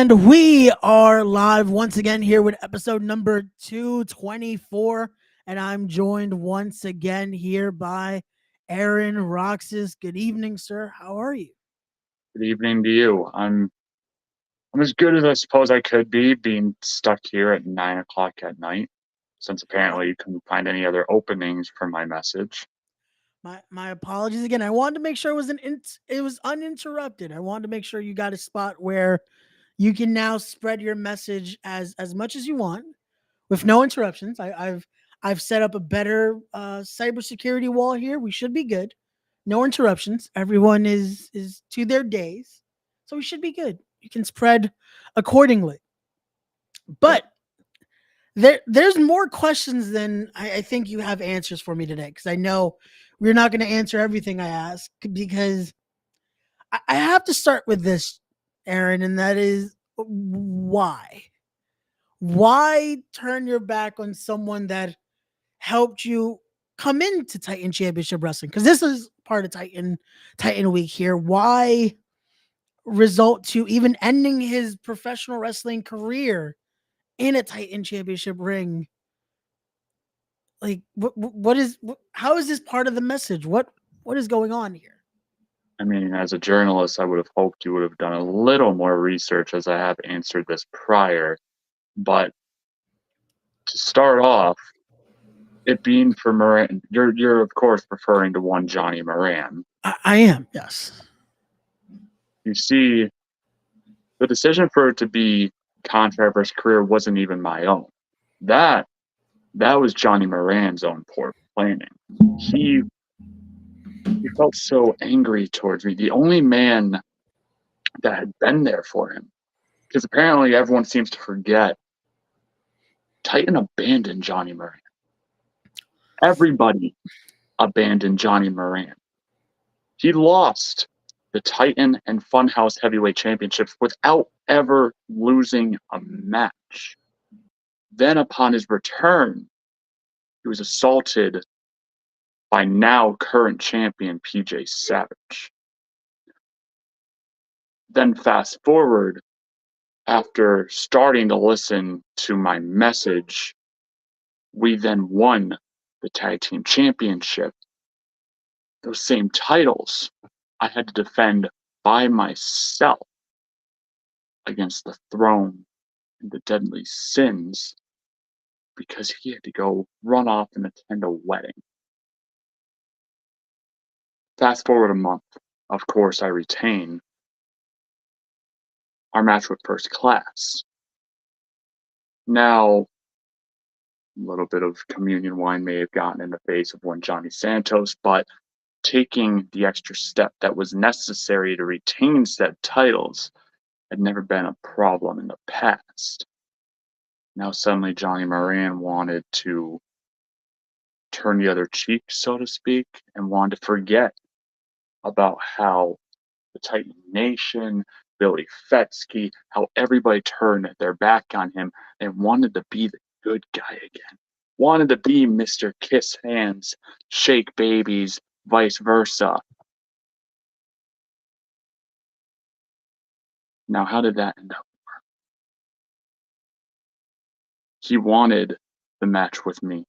And we are live once again here with episode number 224. And I'm joined once again here by Aaron Roxas. Good evening, sir. How are you? Good evening to you. I'm as good as I suppose I could be, being stuck here at 9 o'clock at night, since apparently you couldn't find any other openings for my message. My apologies again. I wanted to make sure it was uninterrupted. I wanted to make sure you got a spot where you can now spread your message as much as you want with no interruptions. I've set up a better cybersecurity wall here. We should be good. No interruptions. Everyone is to their days, so we should be good. You can spread accordingly. Good. But there's more questions than I think you have answers for me today, because I know we're not going to answer everything I ask, because I have to start with this, Aaron, and that is why. Why turn your back on someone that helped you come into Titan Championship Wrestling? Because this is part of Titan Week here. Why result to even ending his professional wrestling career in a Titan Championship ring? Like, how is this part of the message? What is going on here? I mean, as a journalist, I would have hoped you would have done a little more research as I have answered this prior. But to start off, it being for Moran, you're of course referring to one Johnny Moran. I am, yes. You see, the decision for it to be contract versus career wasn't even my own. That that was Johnny Moran's own poor planning. He he felt so angry towards me. The only man that had been there for him. Because apparently everyone seems to forget Titan abandoned Johnny Moran. Everybody abandoned Johnny Moran. He lost the Titan and Funhouse Heavyweight Championships without ever losing a match. Then, upon his return, he was assaulted by now current champion PJ Savage. Then, fast forward, after starting to listen to my message, we then won the tag team championship. Those same titles I had to defend by myself against the Throne and the Deadly Sins because he had to go run off and attend a wedding. Fast forward a month, of course, I retain our match with First Class. Now, a little bit of communion wine may have gotten in the face of one Johnny Santos, but taking the extra step that was necessary to retain said titles had never been a problem in the past. Now suddenly Johnny Moran wanted to turn the other cheek, so to speak, and wanted to forget about how the Titan Nation, Billy Fetsky, how everybody turned their back on him and wanted to be the good guy again. Wanted to be Mr. Kiss Hands, Shake Babies, vice versa. Now, how did that end up? He wanted the match with me.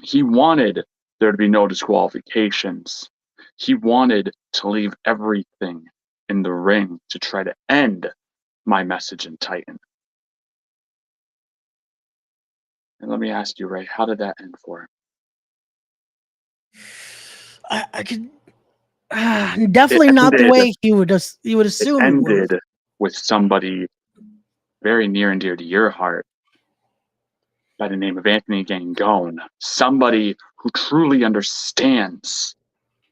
He wanted there to be no disqualifications. He wanted to leave everything in the ring to try to end my message in Titan. And let me ask you, Ray, how did that end for him? I could definitely not the way he would It assume it would. ended with somebody very near and dear to your heart by the name of Anthony Gangone, somebody who truly understands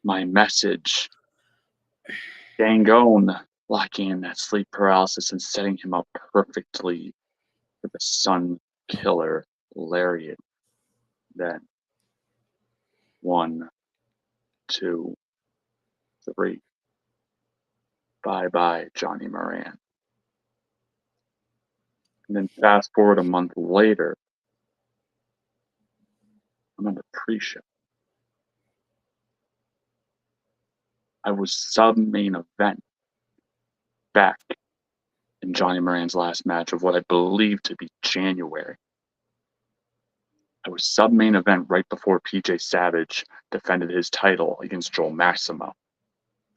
my message. Gangone locking in that sleep paralysis and setting him up perfectly for the Sun Killer Lariat. Then 1, 2, 3. Bye bye, Johnny Moran. And then fast forward a month later, I'm on the pre-show. I was sub-main event back in Johnny Moran's last match of what I believe to be January. I was sub-main event right before PJ Savage defended his title against Joel Maximo.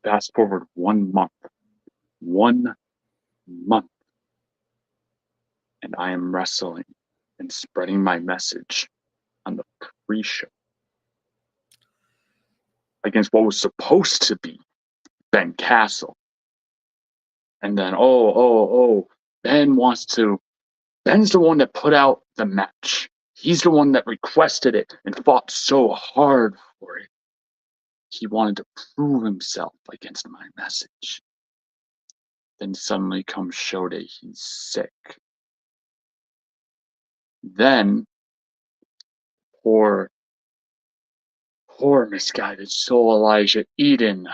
Fast forward 1 month. 1 month. And I am wrestling and spreading my message on the pre-show against what was supposed to be Ben Castle. And then, Ben's the one that put out the match. He's the one that requested it and fought so hard for it. He wanted to prove himself against my message. Then suddenly comes show day, he's sick. Then, poor misguided soul Elijah Eden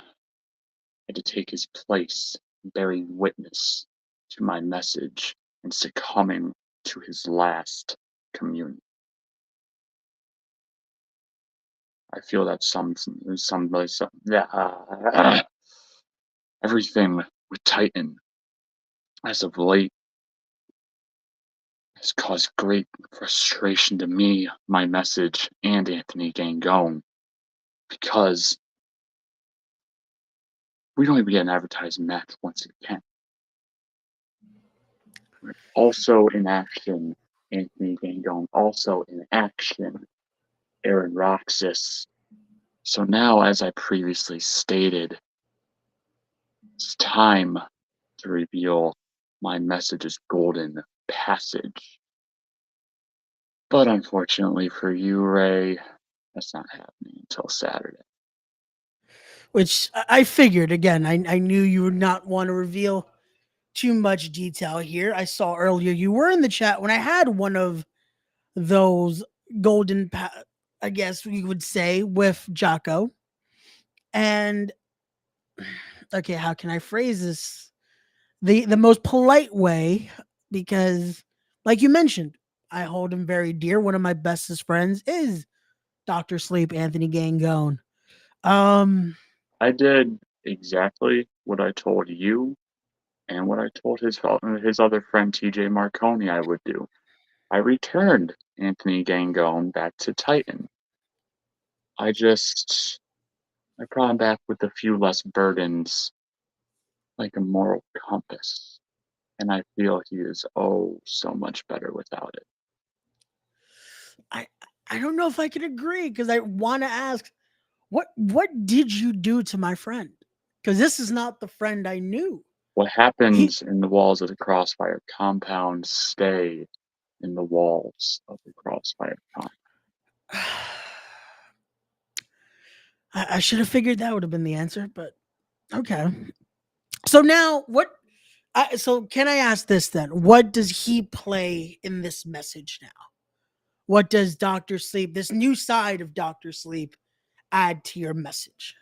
had to take his place, bearing witness to my message and succumbing to his last communion. I feel that everything with Titan as of late has caused great frustration to me, my message, and Anthony Gangone, because we don't even get an advertised match once again. We're also in action, Anthony Gangone, also in action, Aaron Roxas. So now, as I previously stated, it's time to reveal my message's golden passage. But unfortunately for you, Ray, that's not happening until Saturday. Which I figured, again, I knew you would not want to reveal too much detail here. I saw earlier you were in the chat when I had one of those I guess you would say, with Jocko. And okay, how can I phrase this the most polite way? Because, like you mentioned, I hold him very dear. One of my bestest friends is Dr. Sleep, Anthony Gangone. I did exactly what I told you and what I told his other friend TJ Marconi I would do. I returned Anthony Gangone back to Titan. I brought him back with a few less burdens, like a moral compass. And I feel he is so much better without it. I I don't know if I can agree, because I want to ask, what did you do to my friend? Because this is not the friend I knew. What He happens in the walls of the Crossfire compound stay in the walls of the Crossfire compound. I should have figured that would have been the answer, but okay. So now so can I ask this then? What does he play in this message now? What does Dr. Sleep, this new side of Dr. Sleep, add to your message?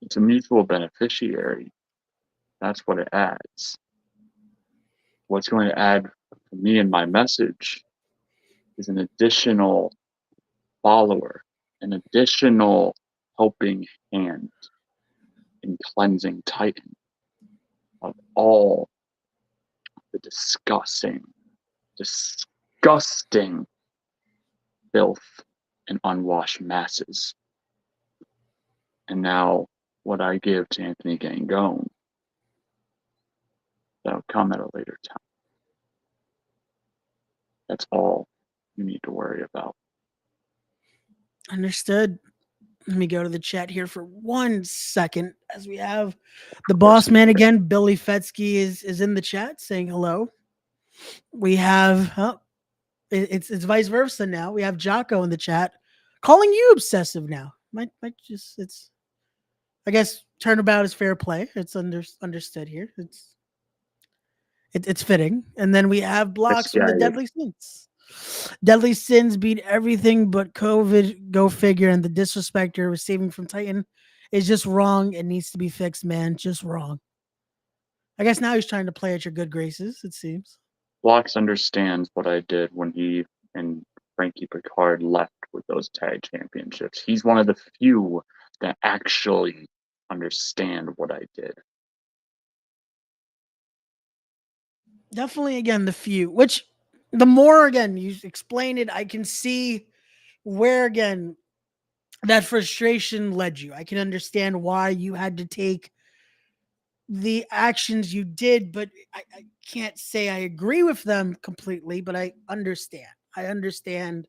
It's a mutual beneficiary. That's what it adds. What's going to add for me in my message is an additional follower, an additional helping hand in cleansing Titan of all the disgusting filth and unwashed masses. And now what I give to Anthony Gangone, that'll come at a later time. That's all you need to worry about. Understood. Let me go to the chat here for 1 second, as we have the Of course, boss man again. Billy Fetsky is in the chat saying hello. We have it's vice versa now. We have Jocko in the chat calling you obsessive now. Might just it's I guess turnabout is fair play. It's understood here. It's fitting. And then we have blocks from the misguided. Deadly Sins. Deadly Sins beat everything but COVID. Go figure. And the disrespect you're receiving from Titan is just wrong. It needs to be fixed, man. Just wrong. I guess now he's trying to play at your good graces, it seems. Blocks understands what I did when he and Frankie Picard left with those tag championships. He's one of the few that actually understand what I did. Definitely, again, the few, which the more, again, you explain it, I can see where, again, that frustration led you. I can understand why you had to take the actions you did, but I can't say I agree with them completely, but I understand. I understand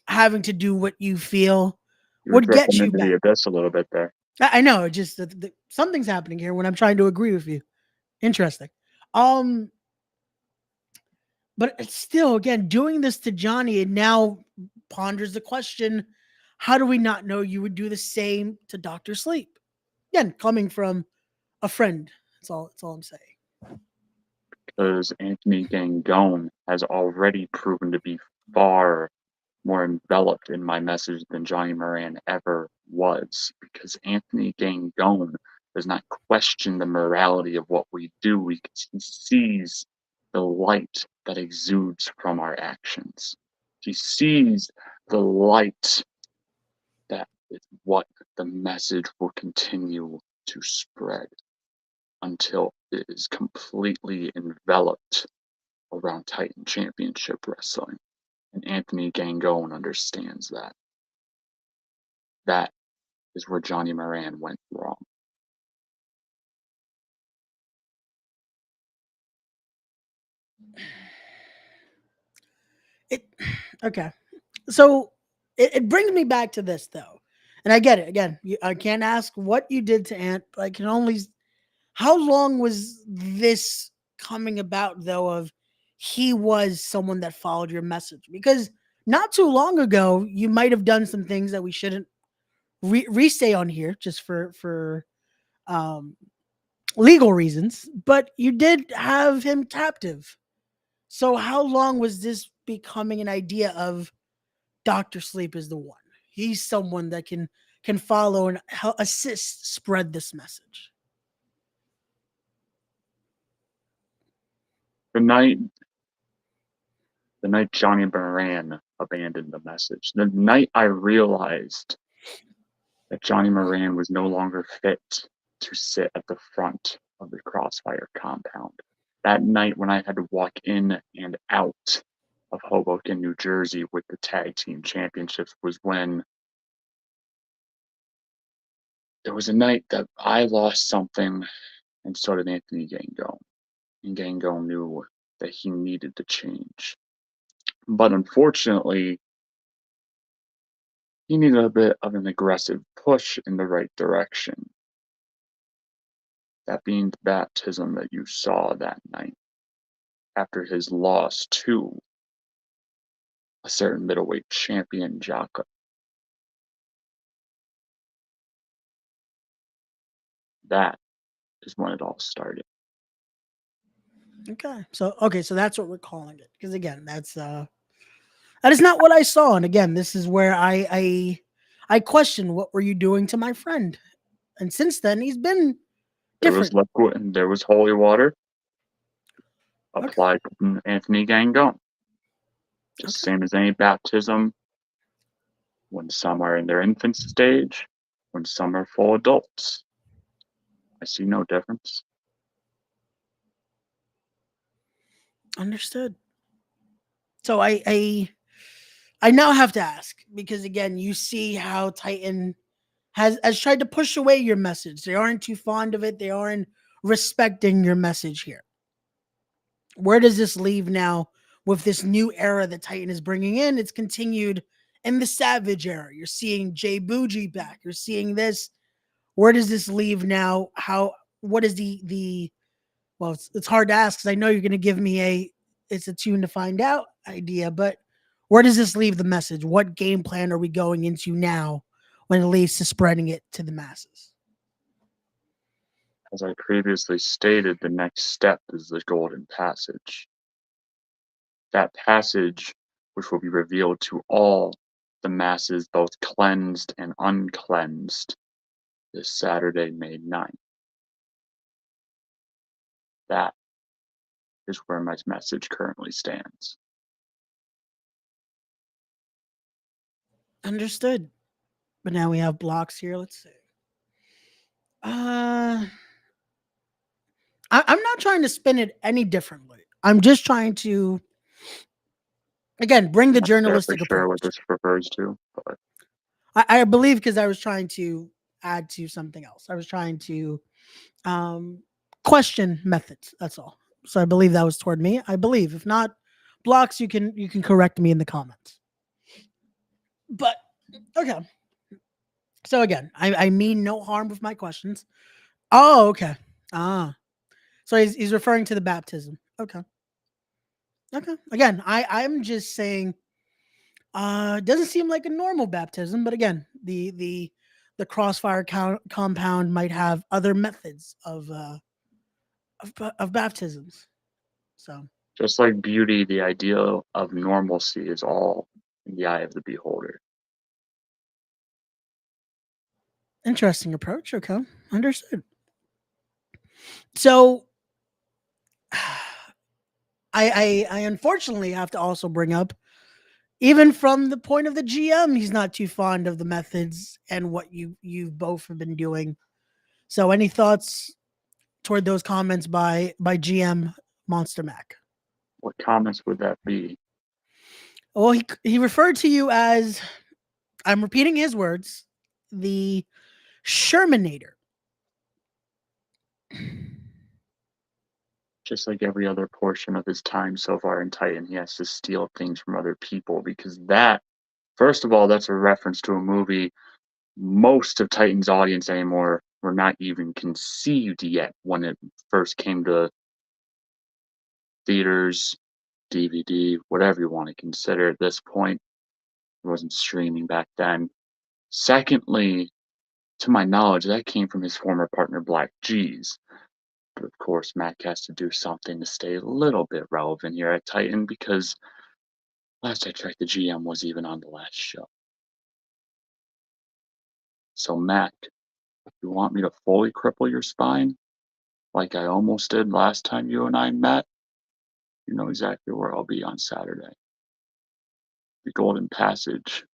having to do what you feel You were would get dropping you into the back. abyss a little bit there. I know, it just something's happening here when I'm trying to agree with you. Interesting. Um, but it's still, again, doing this to Johnny, and now ponders the question: how do we not know you would do the same to Doctor Sleep? Again, coming from a friend. That's all. That's all I'm saying. Because Anthony Gangone has already proven to be far more enveloped in my message than Johnny Moran ever was. Because Anthony Gangone does not question the morality of what we do. He sees the light that exudes from our actions. He sees the light that is what the message will continue to spread until it is completely enveloped around Titan Championship Wrestling. And Anthony Gangone understands that. That is where Johnny Moran went wrong. It okay. So it brings me back to this though, and I get it. Again, I can't ask what you did to Ant, but I can only. How long was this coming about though? Of he was someone that followed your message, because not too long ago you might have done some things that we shouldn't re-say on here, just for um legal reasons, but you did have him captive. So how long was this becoming an idea of Doctor Sleep is the one? He's someone that can follow and help assist spread this message. The night the night Johnny Moran abandoned the message, the night I realized that Johnny Moran was no longer fit to sit at the front of the Crossfire compound. That night when I had to walk in and out of Hoboken, New Jersey with the tag team championships was when there was a night that I lost something and so did Anthony Gangone. And Gangone knew that he needed to change. But unfortunately, he needed a bit of an aggressive push in the right direction. That being the baptism that you saw that night after his loss to a certain middleweight champion, Jaka. That is when it all started. Okay, so that's what we're calling it. Because again, that is not what I saw. And again, this is where I question, what were you doing to my friend? And since then, he's been There was different. liquid and there was holy water Okay, applied to Anthony Gangone. Just okay, same as any baptism when some are in their infant stage, when some are full adults. I see no difference. understood. So I now have to ask, because again, you see how Titan has tried to push away your message. They aren't too fond of it. They aren't respecting your message here. Where does this leave now with this new era that Titan is bringing in? It's continued in the Savage era. You're seeing Jay Bougie back. You're seeing this. Where does this leave now? How? What is the? Well, it's hard to ask, because I know you're going to give me a it's a tune to find out idea, but where does this leave the message? What game plan are we going into now when it leads to spreading it to the masses? As I previously stated, the next step is the Golden Passage. That passage, which will be revealed to all the masses, both cleansed and uncleansed, this Saturday, May 9th. That is where my message currently stands. Understood. But now we have blocks here. Let's see. Uh, I'm not trying to spin it any differently. I'm just trying to, again, bring the Not exactly journalistic sure what approach. this refers to, but I believe because I was trying to add to something else. I was trying to um, question methods. That's all. So I believe that was toward me. I believe. If not, blocks, you can correct me in the comments. But okay. So again, I mean no harm with my questions. Oh, okay. Ah, so he's referring to the baptism. Okay. Okay. Again, I'm just saying it doesn't seem like a normal baptism, but again, the crossfire compound might have other methods of baptisms. So just like beauty, the ideal of normalcy is all in the eye of the beholder. interesting approach. Okay, understood. So I unfortunately have to also bring up, even from the point of the GM, he's not too fond of the methods and what you both have been doing. So any thoughts toward those comments by GM Monster Mac? What comments would that be? Well, he referred to you as, I'm repeating his words, the Shermanator. Just like every other portion of his time so far in Titan, he has to steal things from other people because that, first of all, that's a reference to a movie most of Titan's audience anymore were not even conceived yet when it first came to theaters, DVD, whatever you want to consider at this point. It wasn't streaming back then. Secondly, to my knowledge, that came from his former partner Black G's. But of course, Mac has to do something to stay a little bit relevant here at Titan because last I checked, the GM was even on the last show. So, Mac, if you want me to fully cripple your spine, like I almost did last time you and I met, you know exactly where I'll be on Saturday. The Golden Passage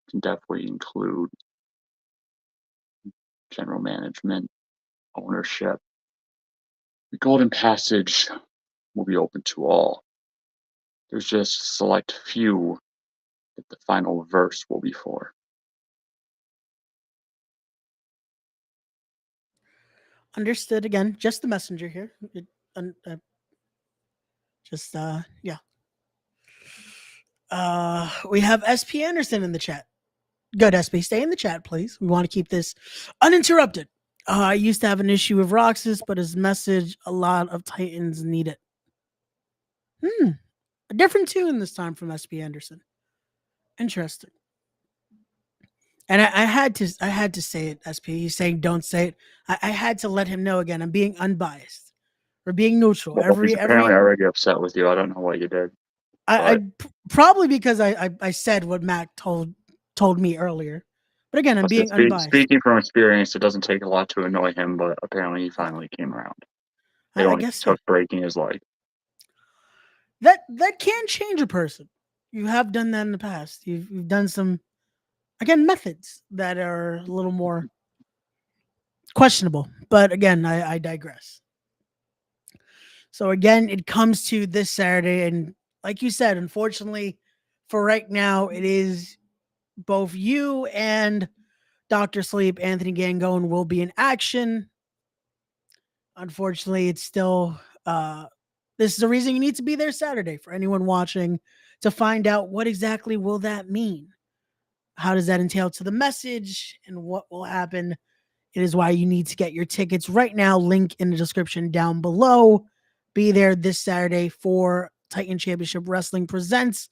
can definitely include general management, ownership. The Golden Passage will be open to all. There's just a select few that the final verse will be for. Understood. Again, just the messenger here. Just yeah. We have SP Anderson in the chat. Good, SP. Stay in the chat, please. We want to keep this uninterrupted. I used to have an issue with Roxas, but his message, a lot of Titans need it. A different tune this time from SP Anderson. Interesting. And I had to say it, SP. He's saying don't say it. I had to let him know again. I'm being unbiased. We're being neutral. Well, he's apparently Every already upset with you. I don't know what you did, but probably because I said what Mac told me earlier. But again, I'm being unbiased. speaking from experience, it doesn't take a lot to annoy him, but apparently he finally came around. It I only guess so. took breaking his leg. That can change a person. You have done that in the past. You've done some, again, methods that are a little more questionable. But again, I digress. So again, it comes to this Saturday, and like you said, unfortunately, for right now, it is both you and Doctor Sleep, Anthony Gangone will be in action. Unfortunately, it's still this is the reason you need to be there Saturday for anyone watching to find out what exactly will that mean. How does that entail to the message and what will happen? It is why you need to get your tickets right now. Link in the description down below. Be there this Saturday for Titan Championship Wrestling presents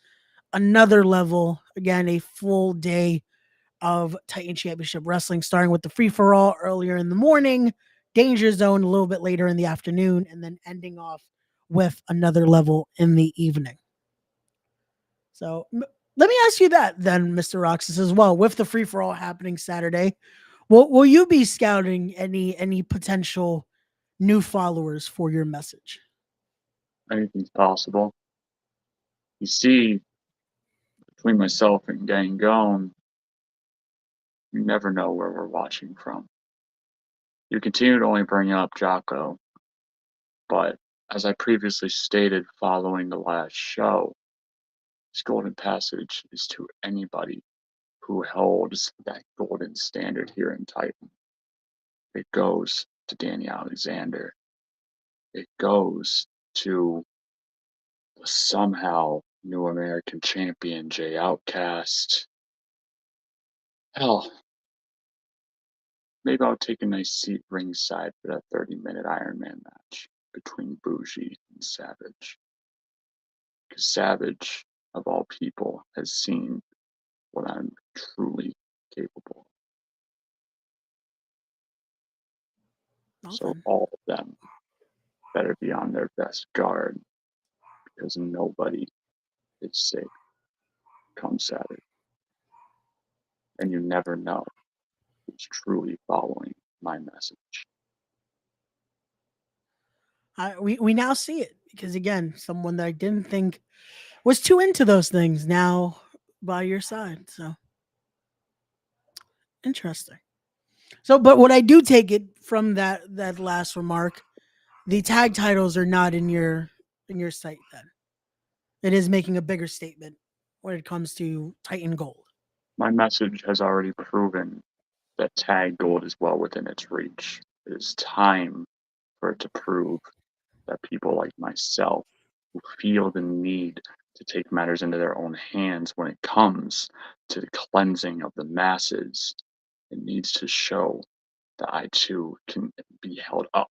another level. Again, a full day of Titan Championship Wrestling, starting with the free for all earlier in the morning, Danger Zone a little bit later in the afternoon, and then ending off with another level in the evening. So let me ask you that then, Mr. Roxas, as well. With the free for all happening Saturday, will you be scouting any potential new followers for your message? Anything's possible. You see, between myself and Gangone, you never know where we're watching from. You continue to only bring up Jocko, but As I previously stated following the last show, this golden passage is to anybody who holds that golden standard here in Titan. It goes to Danny Alexander. It goes to the somehow new American champion Jay Outcast. Hell, maybe I'll take a nice seat ringside for that 30-minute Iron Man match between Bougie and Savage. Because Savage, of all people, has seen what I'm truly capable of. So Nothing. all of them better be on their best guard because nobody is safe come Saturday. And you never know who's truly following my message. We now see it because again, someone that I didn't think was too into those things now by your side. So interesting. So, but what I do take it from that last remark, the tag titles are not in your sight. Then it is making a bigger statement when it comes to Titan Gold. My message has already proven that tag gold is well within its reach. It is time for it to prove that people like myself who feel the need to take matters into their own hands when it comes to the cleansing of the masses, it needs to show that I too can be held up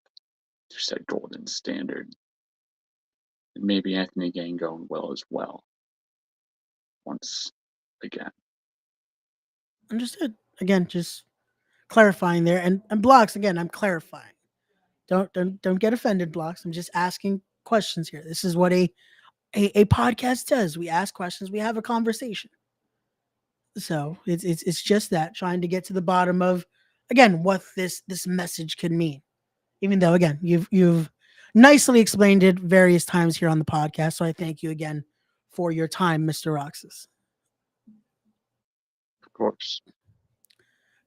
to said golden standard. And maybe Anthony Gangone will as well. Once again. Understood. Again, just clarifying there, and blocks again. I'm clarifying. Don't get offended, blocks. I'm just asking questions here. This is what a podcast does. We ask questions. We have a conversation. So it's just that trying to get to the bottom of again what this message could mean. Even though again you've nicely explained it various times here on the podcast, so I thank you again for your time, Mr. Roxas. Of course.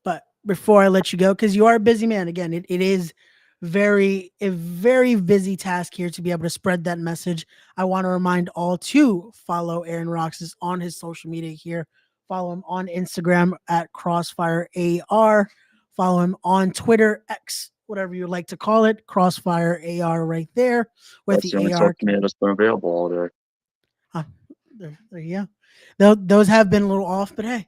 But before I let you go, because you are a busy man, again, it is a very busy task here to be able to spread that message. I want to remind all to follow Aaron Roxas on his social media here. Follow him on Instagram at Crossfire AR. Follow him on Twitter, X, whatever you like to call it, Crossfire AR right there with That's the only the social AR. media that's been available all day. Huh, there you go. Those have been a little off, but hey,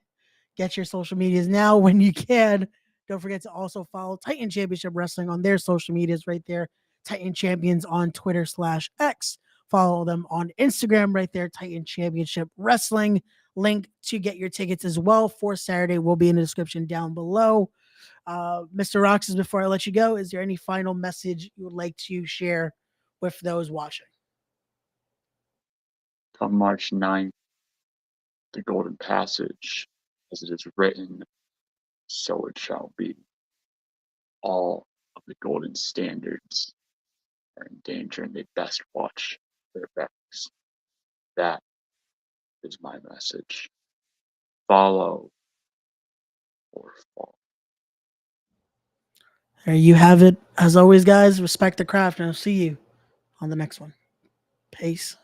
get your social medias now when you can. Don't forget to also follow Titan Championship Wrestling on their social medias right there. Titan Champions on Twitter/X. Follow them on Instagram right there. Titan Championship Wrestling. Link to get your tickets as well for Saturday will be in the description down below. Mr. Roxas, before I let you go, is there any final message you would like to share with those watching? Come March 9th, the Golden Passage, as it is written, so it shall be. All of the golden standards are in danger and they best watch their backs. That is my message. Follow or fall. There you have it. As always, guys, respect the craft, and I'll see you on the next one. Peace.